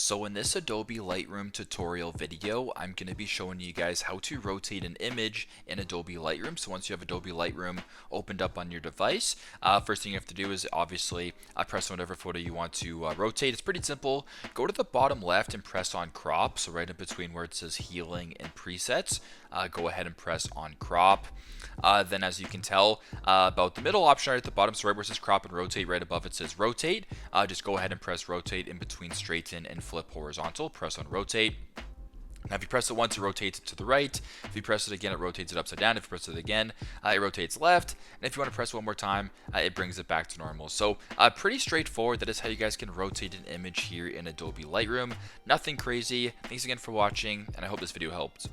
So in this Adobe Lightroom tutorial video, I'm going to be showing you guys how to rotate an image in Adobe Lightroom. So once you have Adobe Lightroom opened up on your device, first thing you have to do is obviously press on whatever photo you want to rotate. It's pretty simple. Go to the bottom left and press on crop. So right in between where it says healing and presets, go ahead and press on crop. Then as you can tell about the middle option right at the bottom, so right where it says crop and rotate, right above it says rotate. Just go ahead and press rotate in between straighten and flip horizontal. Press on rotate. Now if you press it once, it rotates it to the right. If you press it again, it rotates it upside down. If you press it again, it rotates left. And if you want to press it one more time, it brings it back to normal. So pretty straightforward. That is how you guys can rotate an image here in Adobe Lightroom. Nothing crazy. Thanks again for watching, and I hope this video helped.